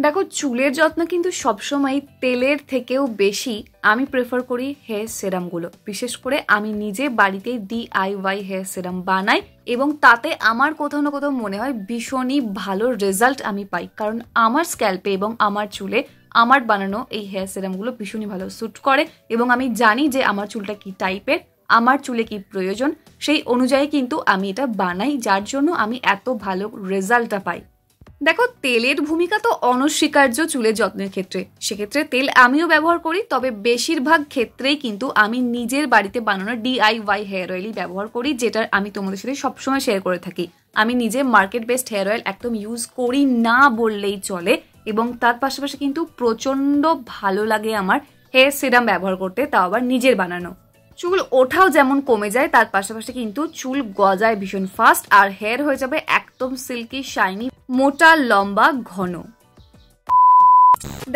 দেখো চুলের যত্ন কিন্তু সবসময় তেলের থেকেও বেশি আমি প্রেফার করি হেয়ার সেরামগুলো। বিশেষ করে আমি নিজে বাড়িতে DIY হেয়ার সেরাম বানাই এবং তাতে আমার কোথাও না কোথাও মনে হয় ভীষণই ভালো রেজাল্ট আমি পাই, কারণ আমার স্ক্যাল্পে এবং আমার চুলে আমার বানানো এই হেয়ার সেরামগুলো ভীষণই ভালো স্যুট করে এবং আমি জানি যে আমার চুলটা কি টাইপের, আমার চুলে কি প্রয়োজন, সেই অনুযায়ী কিন্তু আমি এটা বানাই, যার জন্য আমি এত ভালো রেজাল্টটা পাই। দেখো তেলের ভূমিকা তো অনস্বীকার্য চুলের যত্নের ক্ষেত্রে, সেক্ষেত্রে তেল আমিও ব্যবহার করি, তবে বেশিরভাগ ক্ষেত্রেই কিন্তু আমি নিজের বাড়িতে বানানো DIY হেয়ার অয়েলই ব্যবহার করি, যেটা আমি তোমাদের সাথে সবসময় শেয়ার করে থাকি। আমি নিজে মার্কেট বেসড হেয়ার অয়েল একদম ইউজ করি না বললেই চলে এবং তার পাশাপাশি কিন্তু প্রচণ্ড ভালো লাগে আমার হেয়ার সিরাম ব্যবহার করতে, তাও আবার নিজের বানানো। চুল ওঠাও যেমন কমে যায়, তার পাশাপাশি কিন্তু চুল গজায় ভীষণ ফাস্ট আর হেয়ার হয়ে যাবে একদম সিল্কি শাইনি, মোটা লম্বা ঘন।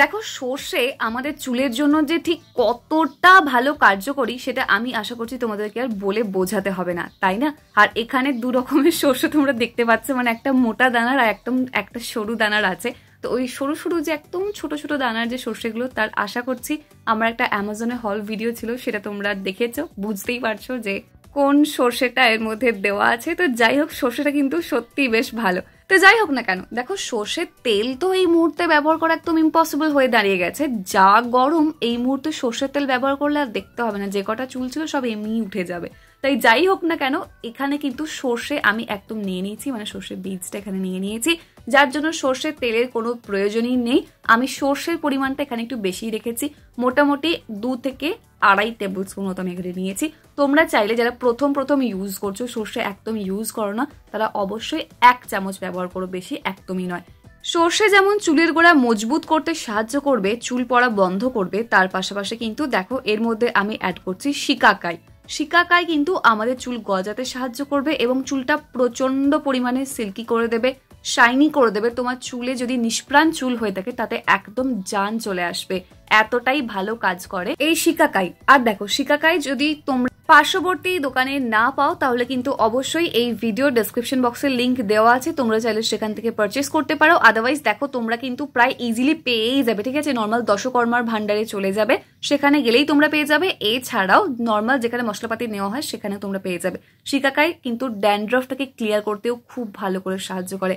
দেখো সর্ষে আমাদের চুলের জন্য যে ঠিক কতটা ভালো কার্যকরী সেটা আমি আশা করছি তোমাদেরকে আর বলে বোঝাতে হবে না, তাই না? আর এখানে দু রকমের সর্ষে তোমরা দেখতে পাচ্ছ, মানে একটা মোটা দানার আর একদম একটা সরু দানার আছে। তো ওই সরু সরু যে একদম ছোট ছোট দানার যে সর্ষেগুলো, তার আশা করছি আমার একটা অ্যামাজনে হল ভিডিও ছিল, সেটা তোমরা দেখেছো, বুঝতেই পারছো যে কোন সর্ষেটা এর মধ্যে দেওয়া আছে। তো যাই হোক, সর্ষেটা কিন্তু সত্যি বেশ ভালো। তো যাই হোক না কেন, দেখো সর্ষের তেল তো এই মুহূর্তে ব্যবহার করা একদম ইম্পসিবল হয়ে দাঁড়িয়ে গেছে। যা গরম, এই মুহূর্তে সর্ষের তেল ব্যবহার করলে আর দেখতে হবে না, যে কটা চুল ছিল সব এমনি উঠে যাবে। তাই যাই হোক না কেন, এখানে কিন্তু সর্ষে আমি একদম নিয়ে নিয়েছি, মানে সর্ষের বীজটা এখানে নিয়ে নিয়েছি, যার জন্য সর্ষের তেলের কোনো প্রয়োজনই নেই। আমি সর্ষের পরিমাণটা এখানে একটু বেশি রেখেছি, মোটামুটি 2 থেকে 2.5 টেবিল স্পুন মতো আমি এখানে নিয়েছি। তোমরা চাইলে যারা প্রথম ইউজ করছো, সর্ষে একদম ইউজ করো না, তারা অবশ্যই 1 চামচ ব্যবহার করো, বেশি একদমই নয়। সর্ষে যেমন চুলের গোড়া মজবুত করতে সাহায্য করবে, চুল পড়া বন্ধ করবে, তার পাশাপাশি কিন্তু দেখো এর মধ্যে আমি অ্যাড করছি শিকাকাই। শিকাকাই কিন্তু আমাদের চুল গজাতে সাহায্য করবে এবং চুলটা প্রচন্ড পরিমাণে সিল্কি করে দেবে, শাইনি করে দেবে। তোমার চুলে যদি নিষ্প্রাণ চুল হয়ে থাকে তাতে একদম জান চলে আসবে, এতটাই ভালো কাজ করে এই শিকাকাই। আর দেখো শিকাকাই যদি তোমরা পার্শ্ববর্তী দোকানে না পাও, তাহলে কিন্তু অবশ্যই এই ভিডিও ডেসক্রিপশন বক্সে লিংক দেওয়া আছে, তোমরা চাইলে সেখান থেকে পারচেস করতে পারো। আদারওয়াইজ দেখো তোমরা কিন্তু প্রায় ইজিলি পেয়েই যাবে, ঠিক আছে? নর্মাল দশকর্মার ভান্ডারে চলে যাবে, সেখানে গেলেই তোমরা পেয়ে যাবে। এছাড়াও নর্মাল যেখানে মশলাপাতি নেওয়া হয় সেখানে তোমরা পেয়ে যাবে। শিকাকাই কিন্তু ড্যান্ড্রফটাকে ক্লিয়ার করতেও খুব ভালো করে সাহায্য করে।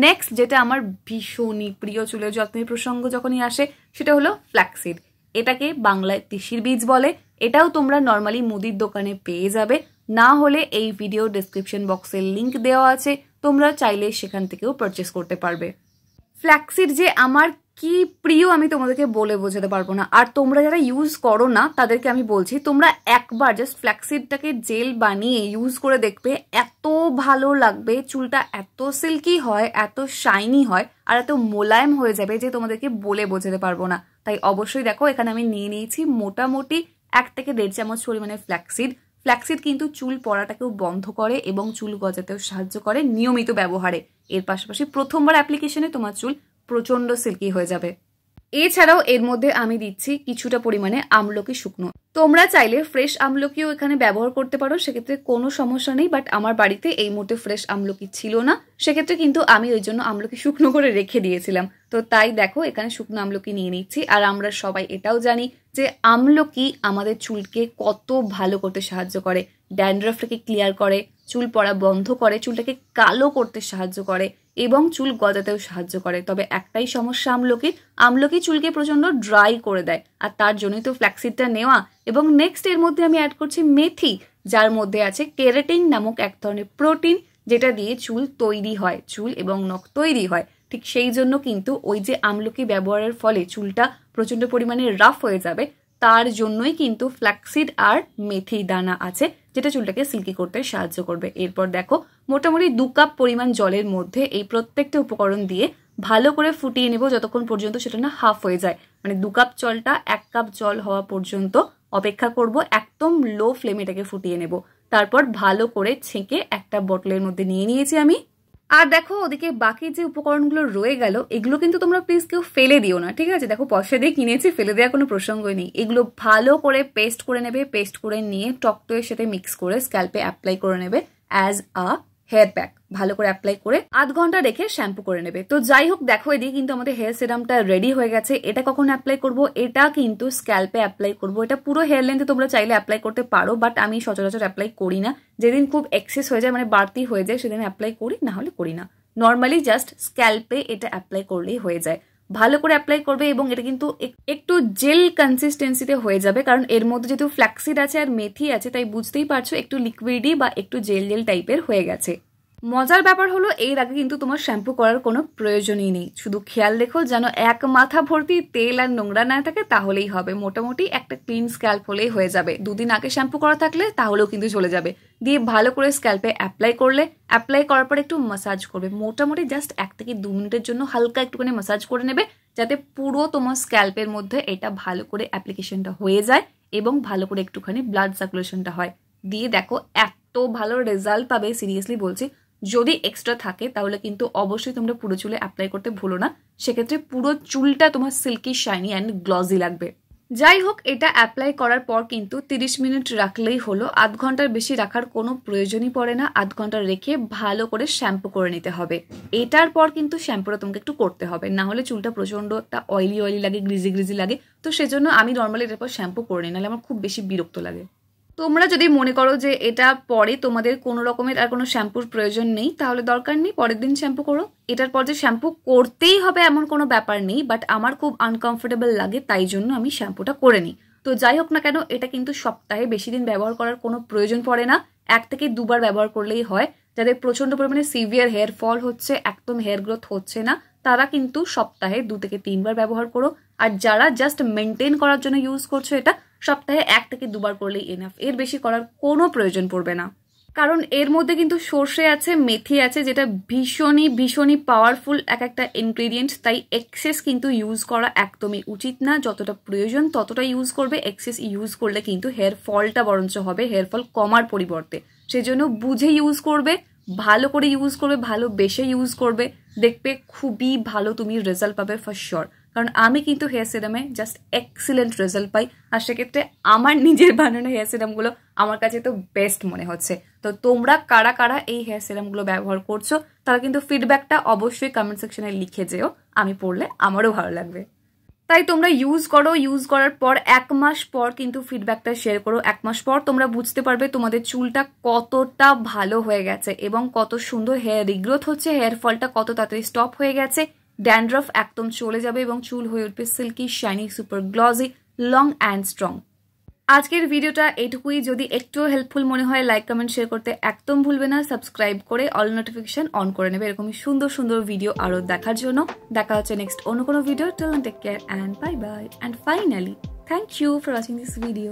নেক্সট যেটা আমার ভীষণই প্রিয় চুলের যত্নের প্রসঙ্গ যখনই আসে, সেটা হলো ফ্ল্যাক্সিড। এটাকে বাংলায় তিসির বীজ বলে। এটাও তোমরা নর্মালি মুদির দোকানে পেয়ে যাবে, না হলে এই ভিডিও ডেসক্রিপশন বক্সে লিংক দেওয়া আছে, তোমরা চাইলে সেখান থেকেও পারচেস করতে পারবে। ফ্ল্যাক্সিড যে আমার কি প্রিয় আমি তোমাদেরকে বলে বোঝাতে পারবো না। আর তোমরা যারা ইউজ করো না তাদেরকে আমি বলছি, তোমরা একবার জাস্ট ফ্ল্যাক্সিডটাকে জেল বানিয়ে ইউজ করে দেখবে, এত ভালো লাগবে। চুলটা এত সিল্কি হয়, এত শাইনি হয় আর এত মোলায়েম হয়ে যাবে যে তোমাদেরকে বলে বোঝাতে পারবো না। তাই অবশ্যই দেখো এখানে আমি নিয়ে নিয়েছি মোটামুটি 1 থেকে 1.5 চামচ পরিমাণে ফ্ল্যাক্সিড। ফ্ল্যাক্সিড কিন্তু চুল পড়াটাকেও বন্ধ করে এবং চুল গজাতেও সাহায্য করে নিয়মিত ব্যবহারে। এর পাশাপাশি প্রথমবার অ্যাপ্লিকেশনে তোমার চুল প্রচন্ড সিল্কি হয়ে যাবে। এছাড়াও এর মধ্যে আমি দিচ্ছি কিছুটা পরিমাণে আমলকি শুকনো। তোমরা চাইলে ফ্রেশ আমলকিও এখানে ব্যবহার করতে পারো, সেক্ষেত্রে কোনো সমস্যা নেই। বাট আমার বাড়িতে এই মুহূর্তে ফ্রেশ আমলকি ছিল না, সেক্ষেত্রে কিন্তু আমি ওই জন্য আমলকি শুকনো করে রেখে দিয়েছিলাম। তো তাই দেখো এখানে শুকনো আমলকি নিয়ে নিচ্ছি। আর আমরা সবাই এটাও জানি যে আমলকি আমাদের চুলকে কত ভালো করতে সাহায্য করে, ড্যান্ড্রফটাকে ক্লিয়ার করে, চুল পড়া বন্ধ করে, চুলটাকে কালো করতে সাহায্য করে এবং চুল গজাতেও সাহায্য করে। তবে একটাই সমস্যা আমলকি চুলকে প্রচন্ড ড্রাই করে দেয়, আর তার জন্যই তো ফ্ল্যাক্সিডটা নেওয়া। এবং নেক্সট এর মধ্যে আমি অ্যাড করছি মেথি, যার মধ্যে আছে কেরাটিন নামক এক ধরনের প্রোটিন, যেটা দিয়ে চুল তৈরি হয়, চুল এবং নখ তৈরি হয়। ঠিক সেই জন্য কিন্তু ওই যে আমলকি ব্যবহারের ফলে চুলটা প্রচন্ড পরিমাণে রাফ হয়ে যাবে, তার জন্যই কিন্তু ফ্ল্যাক্সিড আর মেথি দানা আছে, যেটা চুলটাকে সিল্কি করতে সাহায্য করবে। এরপর দেখো মোটামুটি 2 কাপ পরিমাণ জলের মধ্যে এই প্রত্যেকটা উপকরণ দিয়ে ভালো করে ফুটিয়ে নেব, যতক্ষণ পর্যন্ত সেটা না হাফ হয়ে যায়। মানে 2 কাপ জলটা 1 কাপ জল হওয়া পর্যন্ত অপেক্ষা করব, একদম লো ফ্লেমে এটাকে ফুটিয়ে নেব। তারপর ভালো করে ছেঁকে একটা বোতলের মধ্যে নিয়ে নিয়েছি আমি। আর দেখো ওদিকে বাকি যে উপকরণগুলো রয়ে গেল, এগুলো কিন্তু তোমরা প্লিজ কেউ ফেলে দিও না, ঠিক আছে? দেখো পয়সা দিয়ে কিনেছি, ফেলে দেওয়ার কোনো প্রসঙ্গই নেই। এগুলো ভালো করে পেস্ট করে নেবে, পেস্ট করে নিয়ে টকটয়ের সাথে মিক্স করে স্ক্যাল্পে অ্যাপ্লাই করে নেবে অ্যাজ আ হেয়ার প্যাক ভালো করে অ্যাপ্লাই করে 8 ঘন্টা রেখে শ্যাম্পু করে নেবে। তো যাই হোক, দেখো এদিকে কিন্তু আমাদের হেয়ার সিরামটা রেডি হয়ে গেছে। এটা কখন অ্যাপ্লাই করব? এটা কিন্তু স্ক্যাল্পে অ্যাপ্লাই করব। এটা পুরো হেয়ার লেন্থে তোমরা চাইলে অ্যাপ্লাই করতে পারো, বাট আমি সচরাচর অ্যাপ্লাই করি না। যেদিন খুব এক্সেস হয়ে যায়, মানে বাড়তি হয়ে যায়, সেদিন অ্যাপ্লাই করি, না হলে করি না। নর্মালি জাস্ট স্ক্যাল্পে এটা অ্যাপ্লাই করলেই হয়ে যায়। ভালো করে অ্যাপ্লাই করবে এবং এটা কিন্তু একটু জেল কনসিস্টেন্সিতে হয়ে যাবে, কারণ এর মধ্যে যেহেতু ফ্ল্যাক্সিড আছে আর মেথি আছে, তাই বুঝতেই পারছো একটু লিকুইডি বা একটু জেল জেল টাইপের হয়ে গেছে। মজার ব্যাপার হলো এর আগে কিন্তু তোমার শ্যাম্পু করার কোনো প্রয়োজনই নেই। শুধু খেয়াল রেখো যেন এক মাথা ভর্তি তেল আর নোংরা না থাকে, তাহলেই হবে। মোটামুটি একটা ক্লিন স্ক্যাল্প হলেই হয়ে যাবে। 2 দিন আগে শ্যাম্পু করা থাকলে তাহলেও কিন্তু চলে যাবে। দিয়ে ভালো করে স্ক্যাল্পে অ্যাপ্লাই করলে, অ্যাপ্লাই করার পর একটু মাসাজ করবে। মোটামুটি জাস্ট 1 থেকে 2 মিনিটের জন্য হালকা একটুখানি মাসাজ করে নেবে, যাতে পুরো তোমার স্ক্যাল্পের মধ্যে এটা ভালো করে অ্যাপ্লিকেশনটা হয়ে যায় এবং ভালো করে একটুখানি ব্লাড সার্কুলেশনটা হয়। দিয়ে দেখো এত ভালো রেজাল্ট পাবে, সিরিয়াসলি বলছি। যদি এক্সট্রা থাকে তাহলে কিন্তু অবশ্যই তোমরা পুরো চুলে অ্যাপ্লাই করতে ভুলো না, সেক্ষেত্রে পুরো চুলটা তোমার সিল্কি, শাইনি অ্যান্ড গ্লসি লাগবে। যাই হোক, এটা অ্যাপ্লাই করার পর কিন্তু 30 মিনিট রাখলেই হলো। 8 ঘন্টার বেশি রাখার কোনো প্রয়োজনই পড়ে না। 8 ঘন্টা রেখে ভালো করে শ্যাম্পু করে নিতে হবে। এটার পর কিন্তু শ্যাম্পুটা তোমাকে একটু করতে হবে, না হলে চুলটা প্রচন্ড একটা অয়েলি অয়েলি লাগে, গ্রিজি গ্রিজি লাগে। তো সেজন্য আমি নর্মালি এটার পর শ্যাম্পু করে নিই, নাহলে আমার খুব বেশি বিরক্ত লাগে। তোমরা যদি মনে করো যে এটা পরে তোমাদের কোনো রকমের আর কোনো শ্যাম্পুর প্রয়োজন নেই, তাহলে দরকার নেই, পরের দিন শ্যাম্পু করো। এটার পর যে শ্যাম্পু করতেই হবে এমন কোনো ব্যাপার নেই, বাট আমার খুব আনকমফোর্টেবল লাগে, তাই জন্য আমি শ্যাম্পুটা করে নিই। তো যাই হোক না কেন, এটা কিন্তু সপ্তাহে বেশি দিন ব্যবহার করার কোনো প্রয়োজন পড়ে না। 1 থেকে 2 বার ব্যবহার করলেই হয়। যাদের প্রচন্ড পরিমাণে সিভিয়ার হেয়ার ফল হচ্ছে, একদম হেয়ার গ্রোথ হচ্ছে না, তারা কিন্তু সপ্তাহে 2 থেকে 3 বার ব্যবহার করো। আর যারা জাস্ট মেনটেন করার জন্য ইউজ করছো, এটা সপ্তাহে 1 থেকে 2 বার করলেই এনাফ। এর বেশি করার কোনো প্রয়োজন পড়বে না, কারণ এর মধ্যে কিন্তু সর্ষে আছে, মেথি আছে, যেটা ভীষণই ভীষণই পাওয়ারফুল একটা ইনগ্রেডিয়েন্ট। তাই এক্সেস কিন্তু ইউজ করা একদমই উচিত না। যতটা প্রয়োজন ততটা ইউজ করবে। এক্সেস ইউজ করলে কিন্তু হেয়ার ফলটা বরঞ্চ হবে, হেয়ার ফল কমার পরিবর্তে। সেজন্য বুঝে ইউজ করবে, ভালো করে ইউজ করবে, ভালোবেসে ইউজ করবে। দেখবে খুবই ভালো তুমি রেজাল্ট পাবে ফর শিওর। কারণ আমি কিন্তু হেয়ার সিরামে জাস্ট এক্সিলেন্ট রেজাল্ট পাই, আর সেক্ষেত্রে আমার নিজের বানানো হেয়ার সিরামগুলো আমার কাছে তো বেস্ট মনে হচ্ছে। তো তোমরা কারা কারা এই হেয়ার সিরামগুলো ব্যবহার করছো, তারা কিন্তু ফিডব্যাকটা অবশ্যই কমেন্ট সেকশনে লিখে যেও, আমি পড়লে আমারও ভালো লাগবে। তাই তোমরা ইউজ করো, ইউজ করার পর 1 মাস পর কিন্তু ফিডব্যাকটা শেয়ার করো। 1 মাস পর তোমরা বুঝতে পারবে তোমাদের চুলটা কতটা ভালো হয়ে গেছে এবং কত সুন্দর হেয়ার রিগ্রোথ হচ্ছে, হেয়ার ফলটা কত তাড়াতাড়ি স্টপ হয়ে গেছে, ড্যান্ড্রফ একদম চলে যাবে এবং চুল হয়ে উঠবে silky, shiny, super glossy, long and strong. আজকের ভিডিওটা এইটুকুই। যদি একটু হেল্পফুল মনে হয়, লাইক, কমেন্ট, শেয়ার করতে একদম ভুলবে না। সাবস্ক্রাইব করে অল নোটিফিকেশন অন করে নেবে এরকমই সুন্দর সুন্দর ভিডিও আরো দেখার জন্য। দেখা হচ্ছে নেক্সট অন্য কোনো video. Till then take care and bye bye. And finally, thank you for watching this video.